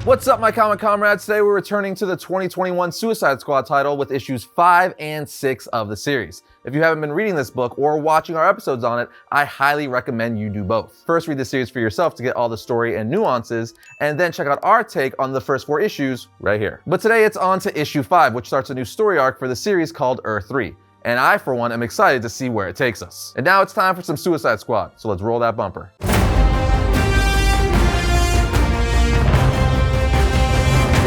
What's up, my comic comrades? Today we're returning to the 2021 Suicide Squad title with issues 5 and 6 of the series. If you haven't been reading this book or watching our episodes on it, I highly recommend you do both. First, read the series for yourself to get all the story and nuances, and then check out our take on the first 4 issues right here. But today it's on to issue 5, which starts a new story arc for the series called Earth 3. And I, for one, am excited to see where it takes us. And now it's time for some Suicide Squad, so let's roll that bumper.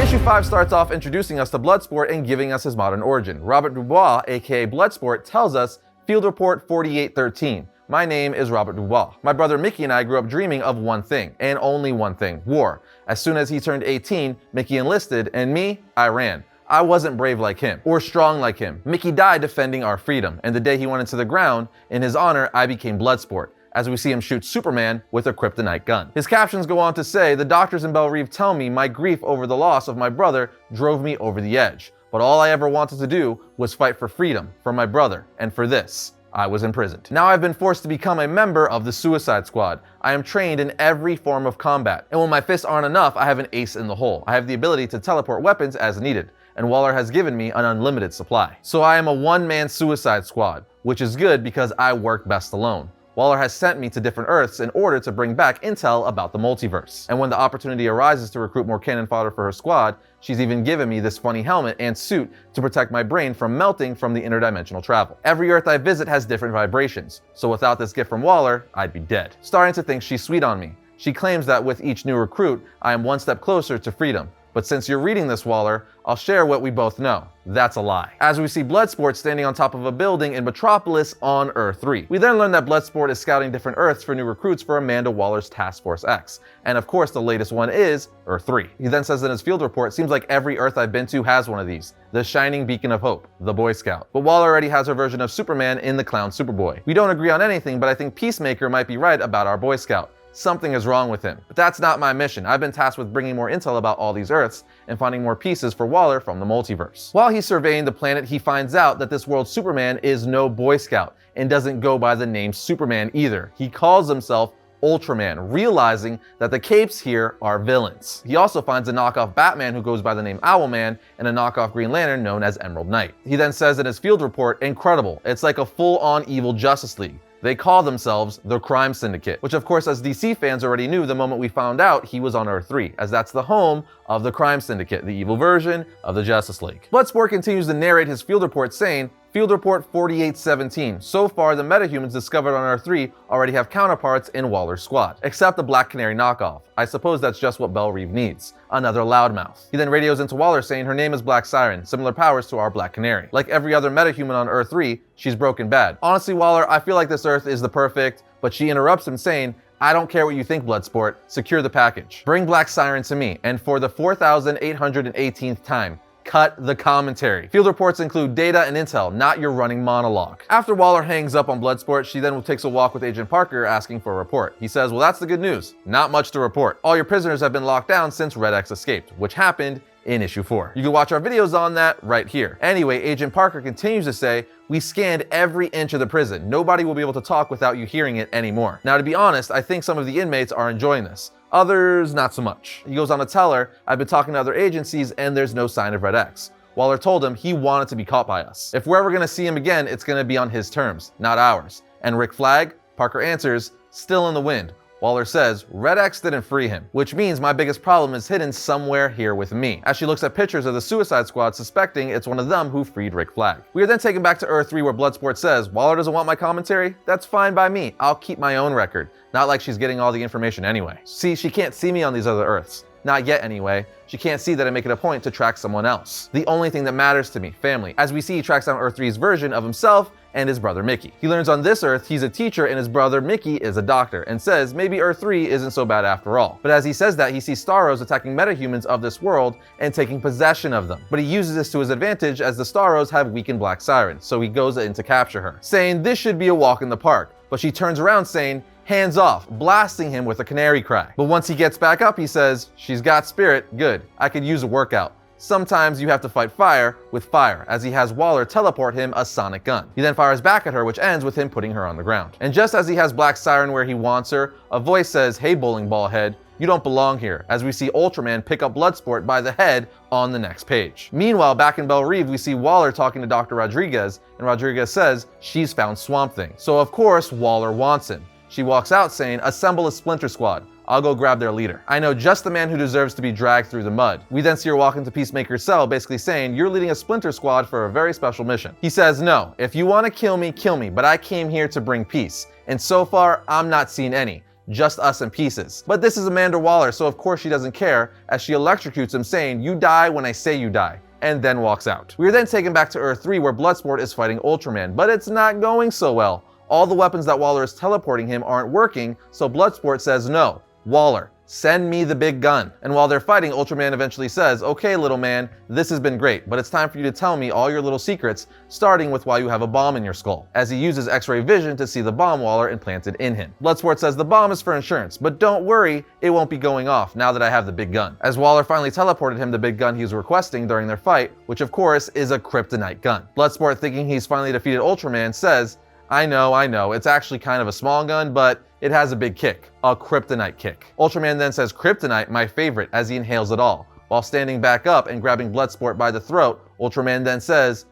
Issue 5 starts off introducing us to Bloodsport and giving us his modern origin. Robert Dubois, aka Bloodsport, tells us, Field Report 4813. My name is Robert Dubois. My brother Mickey and I grew up dreaming of one thing, and only one thing, war. As soon as he turned 18, Mickey enlisted, and me, I ran. I wasn't brave like him, or strong like him. Mickey died defending our freedom, and the day he went into the ground, in his honor, I became Bloodsport, as we see him shoot Superman with a kryptonite gun. His captions go on to say, the doctors in Belle Reve tell me my grief over the loss of my brother drove me over the edge. But all I ever wanted to do was fight for freedom, for my brother, and for this, I was imprisoned. Now I've been forced to become a member of the Suicide Squad. I am trained in every form of combat. And when my fists aren't enough, I have an ace in the hole. I have the ability to teleport weapons as needed. And Waller has given me an unlimited supply. So I am a one-man Suicide Squad, which is good because I work best alone. Waller has sent me to different Earths in order to bring back intel about the multiverse. And when the opportunity arises to recruit more cannon fodder for her squad, she's even given me this funny helmet and suit to protect my brain from melting from the interdimensional travel. Every Earth I visit has different vibrations, so without this gift from Waller, I'd be dead. Starting to think she's sweet on me. She claims that with each new recruit, I am one step closer to freedom. But since you're reading this, Waller, I'll share what we both know. That's a lie. As we see Bloodsport standing on top of a building in Metropolis on Earth 3. We then learn that Bloodsport is scouting different Earths for new recruits for Amanda Waller's Task Force X. And of course, the latest one is Earth 3. He then says in his field report, seems like every Earth I've been to has one of these. The shining beacon of hope, the Boy Scout. But Waller already has her version of Superman in the clown Superboy. We don't agree on anything, but I think Peacemaker might be right about our Boy Scout. Something is wrong with him. But that's not my mission. I've been tasked with bringing more intel about all these Earths and finding more pieces for Waller from the multiverse. While he's surveying the planet, he finds out that this world's Superman is no Boy Scout and doesn't go by the name Superman either. He calls himself Ultraman, realizing that the capes here are villains. He also finds a knockoff Batman who goes by the name Owlman and a knockoff Green Lantern known as Emerald Knight. He then says in his field report, incredible, it's like a full-on evil Justice League. They call themselves the Crime Syndicate, which of course as DC fans already knew the moment we found out he was on Earth 3, as that's the home of the Crime Syndicate, the evil version of the Justice League. Bloodsport continues to narrate his field report saying, Field Report 4817. So far, the metahumans discovered on Earth 3 already have counterparts in Waller's squad, except the Black Canary knockoff. I suppose that's just what Belle Reve needs. Another loudmouth. He then radios into Waller saying her name is Black Siren, similar powers to our Black Canary. Like every other metahuman on Earth 3, she's broken bad. Honestly, Waller, I feel like this Earth is the perfect, but she interrupts him saying, I don't care what you think, Bloodsport. Secure the package. Bring Black Siren to me, and for the 4,818th time, cut the commentary. Field reports include data and intel, not your running monologue. After Waller hangs up on Bloodsport, she then takes a walk with Agent Parker asking for a report. He says, well, that's the good news. Not much to report. All your prisoners have been locked down since Red X escaped, which happened in issue 4. You can watch our videos on that right here. Anyway, Agent Parker continues to say, we scanned every inch of the prison. Nobody will be able to talk without you hearing it anymore. Now, to be honest, I think some of the inmates are enjoying this. Others, not so much. He goes on to tell her, I've been talking to other agencies and there's no sign of Red X. Waller told him he wanted to be caught by us. If we're ever gonna see him again, it's gonna be on his terms, not ours. And Rick Flag? Parker answers, still in the wind. Waller says, Red X didn't free him, which means my biggest problem is hidden somewhere here with me, as she looks at pictures of the Suicide Squad suspecting it's one of them who freed Rick Flag. We are then taken back to Earth 3 where Bloodsport says, Waller doesn't want my commentary? That's fine by me, I'll keep my own record. Not like she's getting all the information anyway. See, she can't see me on these other Earths. Not yet anyway. She can't see that I make it a point to track someone else. The only thing that matters to me, family. As we see, he tracks down Earth 3's version of himself and his brother Mickey. He learns on this Earth he's a teacher and his brother Mickey is a doctor, and says maybe Earth 3 isn't so bad after all. But as he says that, he sees Starros attacking metahumans of this world and taking possession of them. But he uses this to his advantage as the Starros have weakened Black Siren, so he goes in to capture her, saying this should be a walk in the park. But she turns around saying, hands off, blasting him with a canary cry. But once he gets back up, he says, she's got spirit, good, I could use a workout. Sometimes you have to fight fire with fire, as he has Waller teleport him a sonic gun. He then fires back at her, which ends with him putting her on the ground. And just as he has Black Siren where he wants her, a voice says, hey bowling ball head, You don't belong here, as we see Ultraman pick up Bloodsport by the head on the next page. Meanwhile, back in Belle Reve, we see Waller talking to Dr. Rodriguez, and Rodriguez says she's found Swamp Thing. So of course, Waller wants him. She walks out saying, "Assemble a Splinter Squad. I'll go grab their leader. I know just the man who deserves to be dragged through the mud." We then see her walk into Peacemaker's cell, basically saying, "You're leading a Splinter Squad for a very special mission." He says, "No, if you want to kill me, but I came here to bring peace. And so far, I'm not seeing any. Just us in pieces." But this is Amanda Waller, so of course she doesn't care, as she electrocutes him saying, "You die when I say you die," and then walks out. We are then taken back to Earth 3 where Bloodsport is fighting Ultraman, but it's not going so well. All the weapons that Waller is teleporting him aren't working, so Bloodsport says, "No, Waller, send me the big gun." And while they're fighting, Ultraman eventually says, "Okay, little man, this has been great, but it's time for you to tell me all your little secrets, starting with why you have a bomb in your skull," as he uses X-ray vision to see the bomb Waller implanted in him. Bloodsport says the bomb is for insurance, but don't worry, it won't be going off now that I have the big gun, as Waller finally teleported him the big gun he was requesting during their fight, which of course is a kryptonite gun. Bloodsport, thinking he's finally defeated Ultraman, says, I know, it's actually kind of a small gun, but it has a big kick, a kryptonite kick." Ultraman then says, "Kryptonite, my favorite," as he inhales it all. While standing back up and grabbing Bloodsport by the throat, Ultraman then says,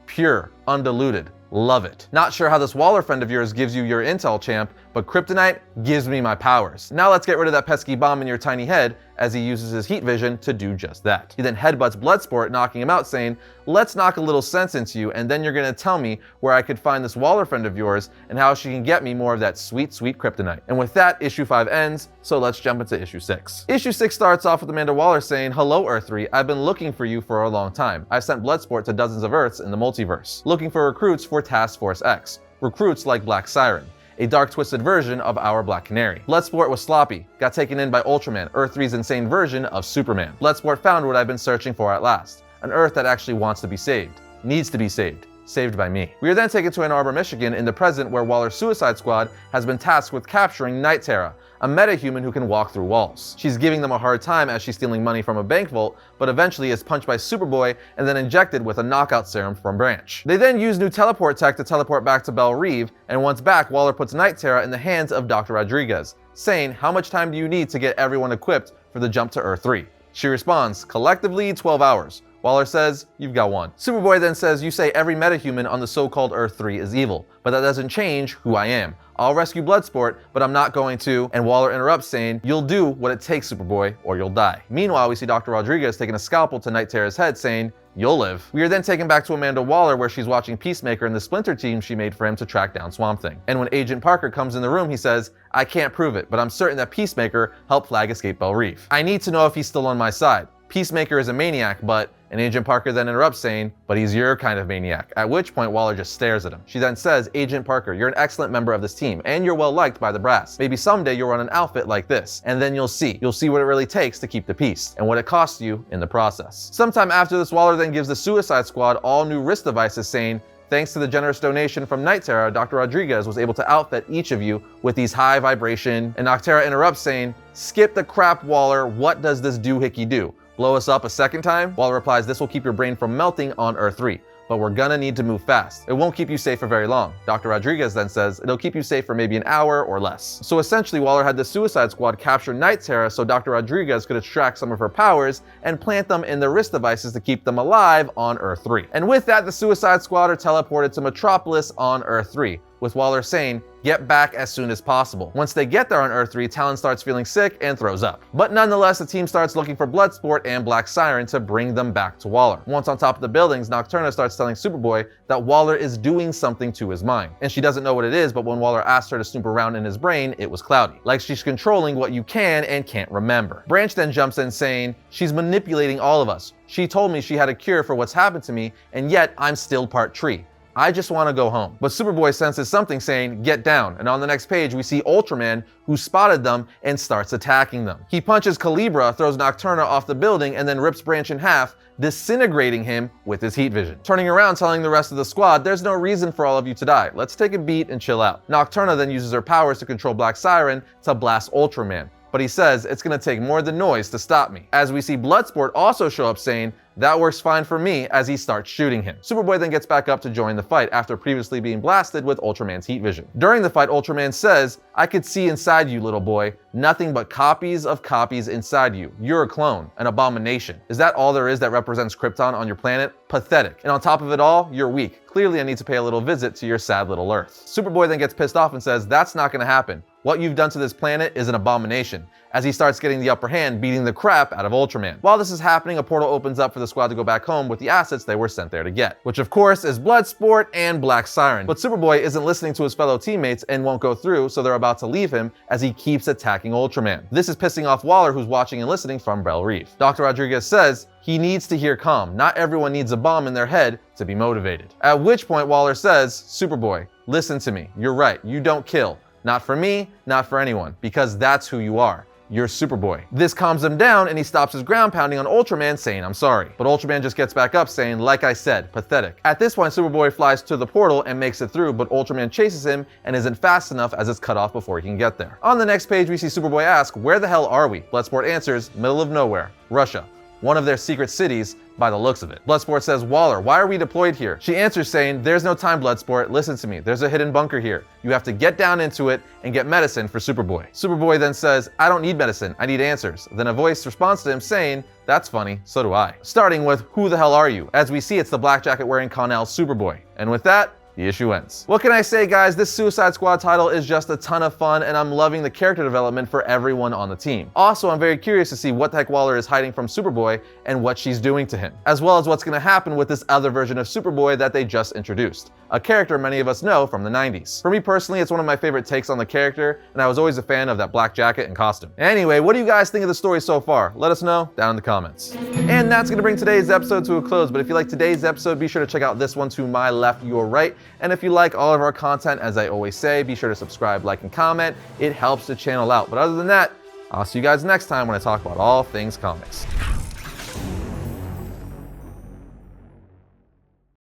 pure, undiluted, love it. Not sure how this Waller friend of yours gives you your intel, champ, but kryptonite gives me my powers. Now let's get rid of that pesky bomb in your tiny head," as he uses his heat vision to do just that. He then headbutts Bloodsport, knocking him out, saying, "Let's knock a little sense into you, and then you're gonna tell me where I could find this Waller friend of yours and how she can get me more of that sweet, sweet kryptonite." And with that, issue 5 ends, so let's jump into issue 6. Issue 6 starts off with Amanda Waller saying, "Hello, Earth 3, I've been looking for you for a long time. I've sent Bloodsport to dozens of Earths in the multiverse, looking for recruits for Task Force X. Recruits like Black Siren, a dark twisted version of our Black Canary. Bloodsport was sloppy, got taken in by Ultraman, Earth 3's insane version of Superman. Bloodsport found what I've been searching for at last, an Earth that actually wants to be saved, needs to be saved. Saved by me." We are then taken to Ann Arbor, Michigan in the present where Waller's Suicide Squad has been tasked with capturing Night Terra, a metahuman who can walk through walls. She's giving them a hard time as she's stealing money from a bank vault, but eventually is punched by Superboy and then injected with a knockout serum from Branch. They then use new teleport tech to teleport back to Belle Reve, and once back, Waller puts Night Terra in the hands of Dr. Rodriguez, saying, "How much time do you need to get everyone equipped for the jump to Earth 3? She responds, "Collectively, 12 hours. Waller says, "You've got one." Superboy then says, "You say every metahuman on the so-called Earth 3 is evil, but that doesn't change who I am. I'll rescue Bloodsport, but I'm not going to," and Waller interrupts saying, "You'll do what it takes, Superboy, or you'll die." Meanwhile, we see Dr. Rodriguez taking a scalpel to Night Terra's head saying, "You'll live." We are then taken back to Amanda Waller where she's watching Peacemaker and the Splinter team she made for him to track down Swamp Thing. And when Agent Parker comes in the room, he says, "I can't prove it, but I'm certain that Peacemaker helped Flag escape Belle Reve. I need to know if he's still on my side. Peacemaker is a maniac, but..." And Agent Parker then interrupts saying, "But he's your kind of maniac," at which point Waller just stares at him. She then says, "Agent Parker, you're an excellent member of this team, and you're well liked by the brass. Maybe someday you'll run an outfit like this, and then you'll see what it really takes to keep the peace, and what it costs you in the process." Sometime after this, Waller then gives the Suicide Squad all new wrist devices saying, "Thanks to the generous donation from Night Terra, Dr. Rodriguez was able to outfit each of you with these high vibration..." And Nocterra interrupts saying, "Skip the crap, Waller, what does this doohickey do? Blow us up a second time?" Waller replies, "This will keep your brain from melting on Earth 3, but we're gonna need to move fast. It won't keep you safe for very long." Dr. Rodriguez then says, "It'll keep you safe for maybe an hour or less." So essentially, Waller had the Suicide Squad capture Night Terra so Dr. Rodriguez could extract some of her powers and plant them in the wrist devices to keep them alive on Earth 3. And with that, the Suicide Squad are teleported to Metropolis on Earth 3, with Waller saying, "Get back as soon as possible." Once they get there on Earth 3, Talon starts feeling sick and throws up. But nonetheless, the team starts looking for Bloodsport and Black Siren to bring them back to Waller. Once on top of the buildings, Nocturna starts telling Superboy that Waller is doing something to his mind. And she doesn't know what it is, but when Waller asked her to snoop around in his brain, it was cloudy. Like she's controlling what you can and can't remember. Branch then jumps in saying, "She's manipulating all of us. She told me she had a cure for what's happened to me, and yet I'm still part tree. I just want to go home." But Superboy senses something saying, "Get down." And on the next page, we see Ultraman, who spotted them and starts attacking them. He punches Calibra, throws Nocturna off the building, and then rips Branch in half, disintegrating him with his heat vision. Turning around, telling the rest of the squad, "There's no reason for all of you to die. Let's take a beat and chill out." Nocturna then uses her powers to control Black Siren to blast Ultraman. But he says, "It's gonna take more than noise to stop me." As we see Bloodsport also show up saying, "That works fine for me," as he starts shooting him. Superboy then gets back up to join the fight after previously being blasted with Ultraman's heat vision. During the fight, Ultraman says, I could see inside you, little boy. Nothing but copies of copies inside you. You're a clone, an abomination. Is that all there is that represents Krypton on your planet? Pathetic. And on top of it all, you're weak. Clearly I need to pay a little visit to your sad little Earth. Superboy then gets pissed off and says, that's not gonna happen. What you've done to this planet is an abomination, as he starts getting the upper hand, beating the crap out of Ultraman. While this is happening, a portal opens up for the squad to go back home with the assets they were sent there to get, which of course is Bloodsport and Black Siren. But Superboy isn't listening to his fellow teammates and won't go through, so they're about to leave him as he keeps attacking Ultraman. This is pissing off Waller, who's watching and listening from Belle Reve. Dr. Rodriguez says he needs to hear calm. Not everyone needs a bomb in their head to be motivated. At which point Waller says, Superboy, listen to me. You're right. You don't kill. Not for me, not for anyone, because that's who you are. You're Superboy. This calms him down and he stops his ground pounding on Ultraman, saying, I'm sorry. But Ultraman just gets back up saying, like I said, pathetic. At this point, Superboy flies to the portal and makes it through, but Ultraman chases him and isn't fast enough as it's cut off before he can get there. On the next page, we see Superboy ask, where the hell are we? Bloodsport answers, middle of nowhere, Russia. One of their secret cities by the looks of it. Bloodsport says, Waller, why are we deployed here? She answers saying, there's no time, Bloodsport. Listen to me. There's a hidden bunker here. You have to get down into it and get medicine for Superboy. Superboy then says, I don't need medicine. I need answers. Then a voice responds to him saying, that's funny, so do I. Starting with, who the hell are you? As we see, it's the black jacket wearing Connell Superboy. And with that, the issue ends. What can I say, guys? This Suicide Squad title is just a ton of fun, and I'm loving the character development for everyone on the team. Also, I'm very curious to see what the heck Waller is hiding from Superboy and what she's doing to him, as well as what's going to happen with this other version of Superboy that they just introduced, a character many of us know from the 90s. For me personally, it's one of my favorite takes on the character, and I was always a fan of that black jacket and costume. Anyway, what do you guys think of the story so far? Let us know down in the comments. And that's going to bring today's episode to a close, but if you like today's episode, be sure to check out this one to my left, your right. And if you like all of our content, as I always say, be sure to subscribe, like, and comment. It helps the channel out. But other than that, I'll see you guys next time when I talk about all things comics.